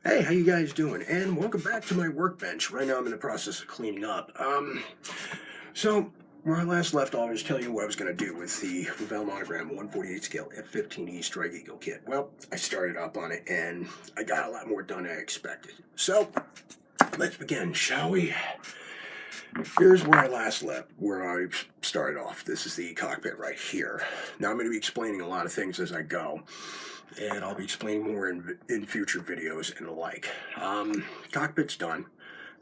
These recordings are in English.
Hey, how you guys doing? And welcome back to my workbench. Right now I'm in the process of cleaning up. So where I last left off, I was telling you what I was going to do with the Revell-Monogram 148 scale F15E Strike Eagle kit. Well, I started up on it and I got a lot more done than I expected. So let's begin, shall we? Here's where I last left, where I started off. This is the cockpit right here. Now I'm going to be explaining a lot of things as I go, and I'll be explaining more in future videos and the like. Cockpit's done,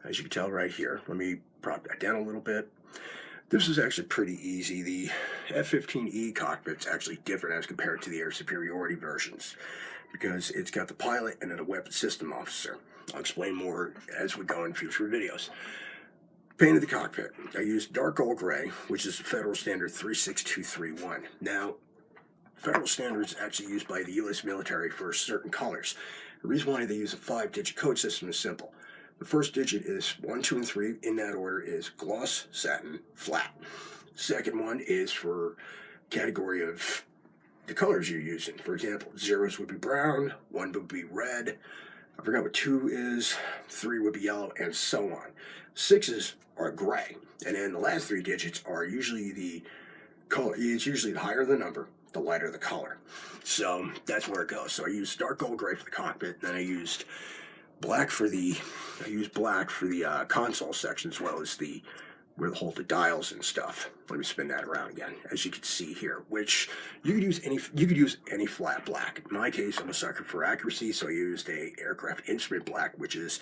as you can tell right here. Let me prop that down a little bit. This is actually pretty easy. The F-15E cockpit's actually different as compared to the air superiority versions, because it's got the pilot and then a weapons system officer. I'll explain more as we go in future videos. Painted the cockpit. I used dark gold gray, which is the Federal Standard 36231. Now, Federal Standard is actually used by the U.S. military for certain colors. The reason why they use a 5-digit code system is simple. The first digit is 1, 2, and 3. In that order is gloss, satin, flat. Second one is for category of the colors you're using. For example, zeros would be brown, 1 would be red. I forgot what 2 is, 3 would be yellow, and so on. 6s are gray, and then the last 3 digits are usually the color. It's usually the higher the number, the lighter the color. So that's where it goes. So I used dark gold gray for the cockpit, then I used black for the console section, as well as the where they hold the dials and stuff. Let me spin that around again, as you can see here. Which you could use any flat black. In my case, I'm a sucker for accuracy, so I used a aircraft instrument black, which is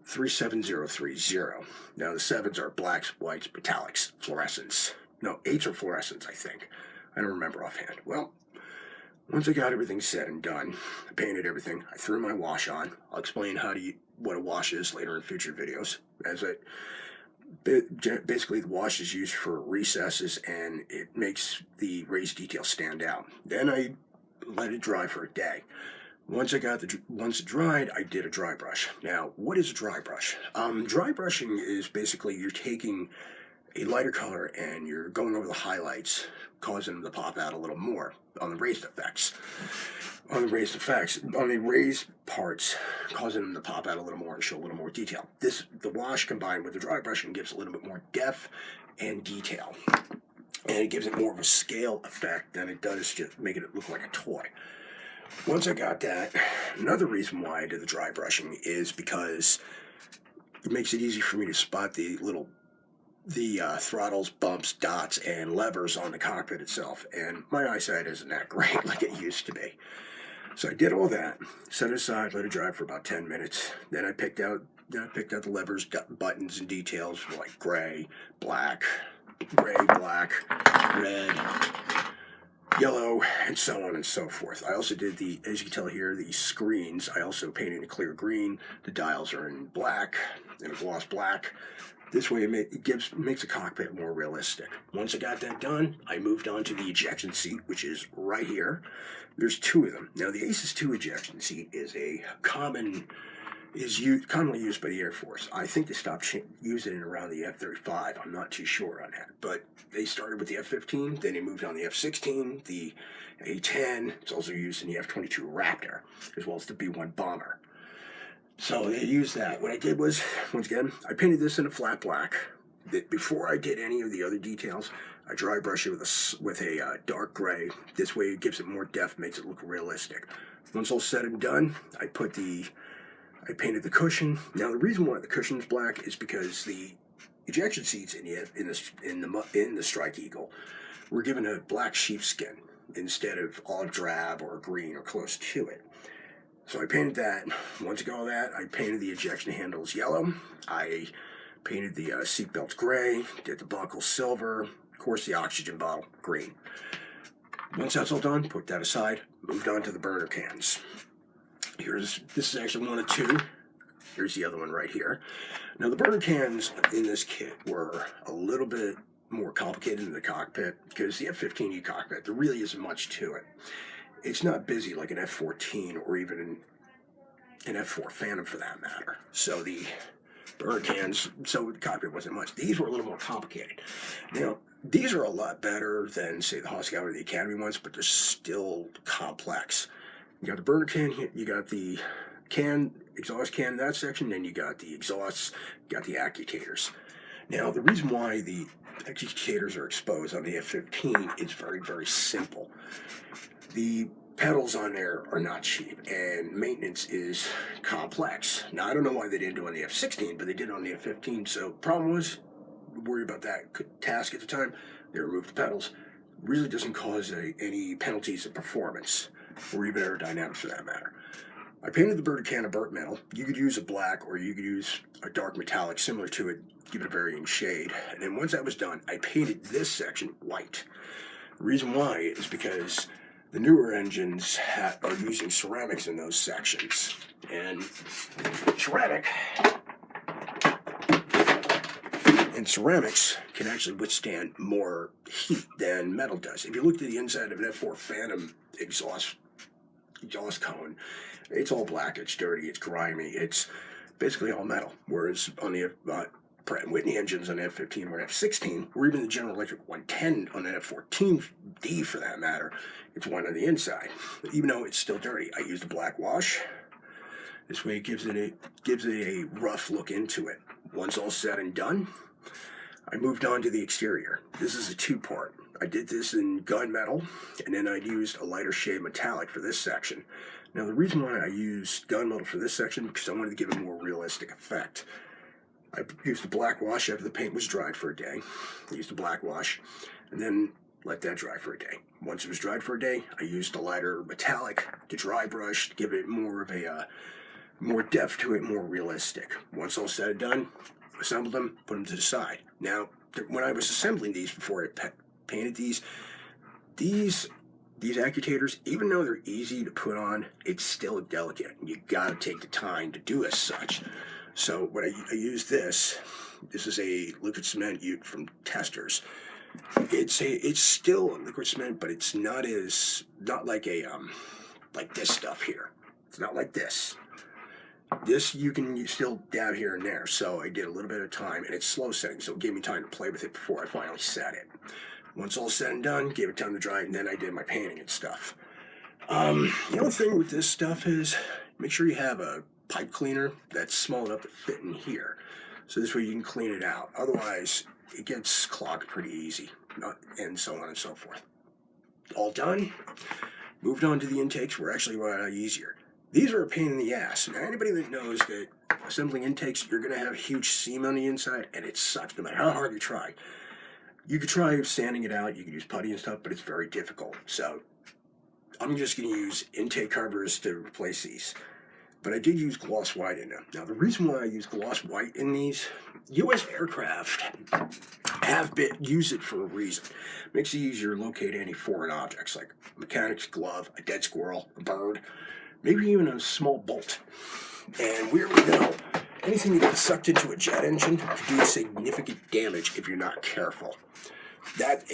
37030. Now the 7s are blacks, whites, metallics, fluorescents. No, 8s are fluorescents, I think. I don't remember offhand. Well, once I got everything said and done, I painted everything. I threw my wash on. I'll explain what a wash is later in future videos. Basically, the wash is used for recesses, and it makes the raised detail stand out. Then I let it dry for a day. Once it dried, I did a dry brush. Now, what is a dry brush? Dry brushing is basically you're taking a lighter color and you're going over the highlights, causing them to pop out a little more on the raised parts, causing them to pop out a little more and show a little more detail. The wash combined with the dry brushing gives a little bit more depth and detail, and it gives it more of a scale effect than it does just making it look like a toy. Once I got that, another reason why I did the dry brushing is because it makes it easy for me to spot the throttles, bumps, dots, and levers on the cockpit itself, and my eyesight isn't that great like it used to be. So I did all that, set it aside, let it dry for about 10 minutes. Then I picked out the levers, buttons, and details like gray, black, red, yellow, and so on and so forth. I also did as you can tell here, the screens. I also painted a clear green. The dials are in black, in a gloss black. This way it makes a cockpit more realistic. Once I got that done, I moved on to the ejection seat, which is right here. There's 2 of them. Now the ACES 2 ejection seat is commonly used by the Air Force. I think they stopped using it around the F-35. I'm not too sure on that. But they started with the F-15, then they moved on the F-16, the A-10. It's also used in the F-22 Raptor, as well as the B-1 bomber. So they used that. What I did was, once again, I painted this in a flat black. Before I did any of the other details, I dry brushed it with a dark gray. This way it gives it more depth, makes it look realistic. Once all said and done, I painted the cushion. Now the reason why the cushion's black is because the ejection seats in the Strike Eagle were given a black sheepskin instead of olive drab or green or close to it. So I painted that. Once I got all that, I painted the ejection handles yellow. I painted the seat belts gray, did the buckles silver, of course the oxygen bottle green. Once that's all done, put that aside, moved on to the burner cans. This is actually one of 2. Here's the other one right here. Now the burner cans in this kit were a little bit more complicated in the cockpit, because the F-15E cockpit, there really isn't much to it. It's not busy like an F-14 or even an F-4 Phantom for that matter. So the burner cans, the cockpit wasn't much. These were a little more complicated. Now, these are a lot better than, say, the Hoscow or the Academy ones, but they're still complex. You got the burner can here, you got the exhaust can in that section, then you got the exhausts, got the actuators. Now, the reason why the actuators are exposed on the F-15 is very, very simple. The pedals on there are not cheap, and maintenance is complex. Now, I don't know why they didn't do it on the F-16, but they did it on the F-15, so problem was, worry about that task at the time, they removed the pedals. Really doesn't cause any penalties of performance, or even aerodynamics for that matter. I painted the bird a can of burnt metal. You could use a black, or you could use a dark metallic similar to it, give it a varying shade. And then once that was done, I painted this section white. The reason why is because the newer engines are using ceramics in those sections. And ceramics can actually withstand more heat than metal does. If you look at the inside of an F4 Phantom exhaust cone, it's all black, it's dirty, it's grimy, it's basically all metal. Whereas on the Pratt & Whitney engines on the F-15 or F-16, or even the General Electric 110 on the F-14D for that matter, it's white on the inside. Even though it's still dirty, I used a black wash. This way it gives it a rough look into it. Once all said and done, I moved on to the exterior. This is a two-part. I did this in gunmetal, and then I used a lighter shade metallic for this section. Now, the reason why I used gunmetal for this section is because I wanted to give it a more realistic effect. I used a black wash after the paint was dried for a day. I used a black wash, and then let that dry for a day. Once it was dried for a day, I used a lighter metallic to dry brush to give it more of a more depth to it, more realistic. Once all said and done, assembled them, put them to the side. Now, when I was assembling these before I painted these actuators, even though they're easy to put on, it's still delicate. You gotta take the time to do as such. So when I use this is a liquid cement used from Testers. It's still a liquid cement, but it's not like this stuff here. It's not like this. This you can still dab here and there. So I did a little bit of time, and it's slow setting, so it gave me time to play with it before I finally set it. Once all said and done, gave it time to dry, and then I did my painting and stuff. The other thing with this stuff is make sure you have a pipe cleaner that's small enough to fit in here. So this way you can clean it out. Otherwise, it gets clogged pretty easy, and so on and so forth. All done. Moved on to the intakes, were actually a lot easier. These are a pain in the ass. Now, anybody that knows that assembling intakes, you're going to have a huge seam on the inside, and it sucks no matter how hard you try. You could try sanding it out, you could use putty and stuff, but it's very difficult. So I'm just going to use intake covers to replace these. But I did use gloss white in them. Now, the reason why I use gloss white in these, U.S. aircraft use it for a reason. It makes it easier to locate any foreign objects, like a mechanic's glove, a dead squirrel, a bird, maybe even a small bolt. And weird we know, anything that gets sucked into a jet engine can do significant damage if you're not careful. That's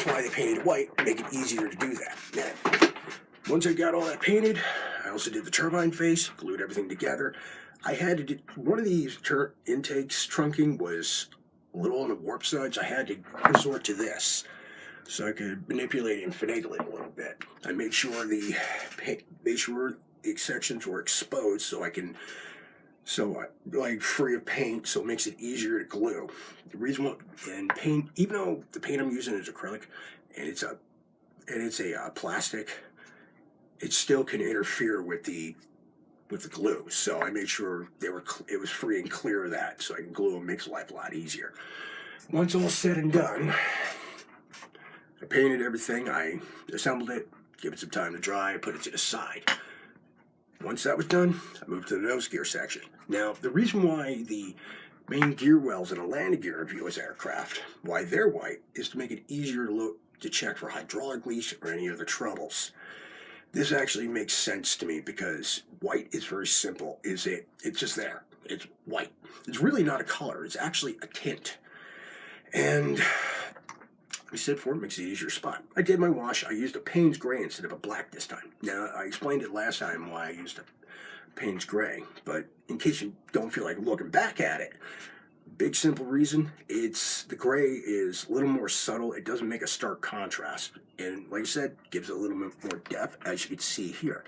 why they painted white, to make it easier to do that. Now, once I got all that painted, I also did the turbine face, glued everything together. I had to do, one of these intakes trunking was a little on the warp side, so I had to resort to this. So I could manipulate and finagle it a little bit. I made sure the sections were exposed like free of paint, so it makes it easier to glue. The reason why, and paint, even though the paint I'm using is acrylic and it's a plastic, it still can interfere with the glue. So I made sure it was free and clear of that, so I can glue them, makes life a lot easier. Once all said and done, I painted everything, I assembled it, give it some time to dry, put it to the side. Once that was done, I moved to the nose gear section. Now, the reason why the main gear wells in a landing gear of U.S. aircraft, why they're white, is to make it easier to check for hydraulic leaks or any other troubles. This actually makes sense to me because white is very simple. It's just there. It's white. It's really not a color. It's actually a tint. And I said for it makes it easier spot. I did my wash. I used a Payne's Gray instead of a black this time. Now, I explained it last time why I used a Payne's Gray, but in case you don't feel like looking back at it, big simple reason, the gray is a little more subtle. It doesn't make a stark contrast. And like I said, gives it a little bit more depth, as you can see here.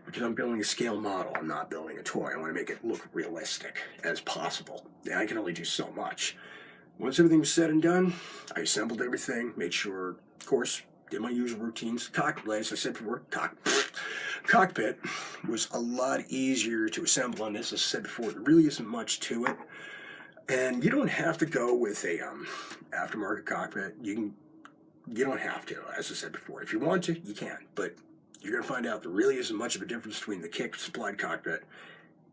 because I'm building a scale model. I'm not building a toy. I want to make it look realistic as possible. Yeah, I can only do so much. Once everything was said and done, I assembled everything, made sure, of course, did my usual routines. As I said before, cockpit was a lot easier to assemble on this. As I said before, there really isn't much to it. And you don't have to go with a aftermarket cockpit. You don't have to, as I said before. If you want to, you can. But you're going to find out there really isn't much of a difference between the kick supplied cockpit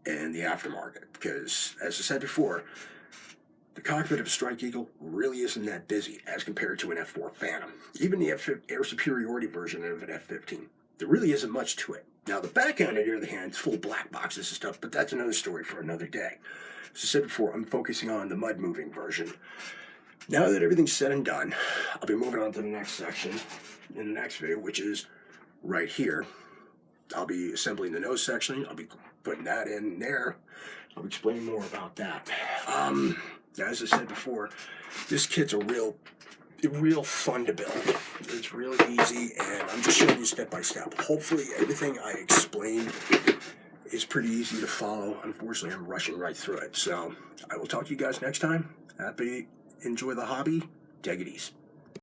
and the aftermarket. Because, as I said before, the cockpit of a Strike Eagle really isn't that busy as compared to an F4 Phantom. Even the air superiority version of an F-15. There really isn't much to it. Now, the back end, on the other hand, is full of black boxes and stuff, but that's another story for another day. As I said before, I'm focusing on the mud moving version. Now that everything's said and done, I'll be moving on to the next section in the next video, which is right here. I'll be assembling the nose section. I'll be putting that in there. I'll be explaining more about that. As I said before, this kit's a real fun to build. It's really easy, and I'm just showing you step by step. Hopefully, everything I explained is pretty easy to follow. Unfortunately, I'm rushing right through it. So I will talk to you guys next time. Enjoy the hobby. Take it easy.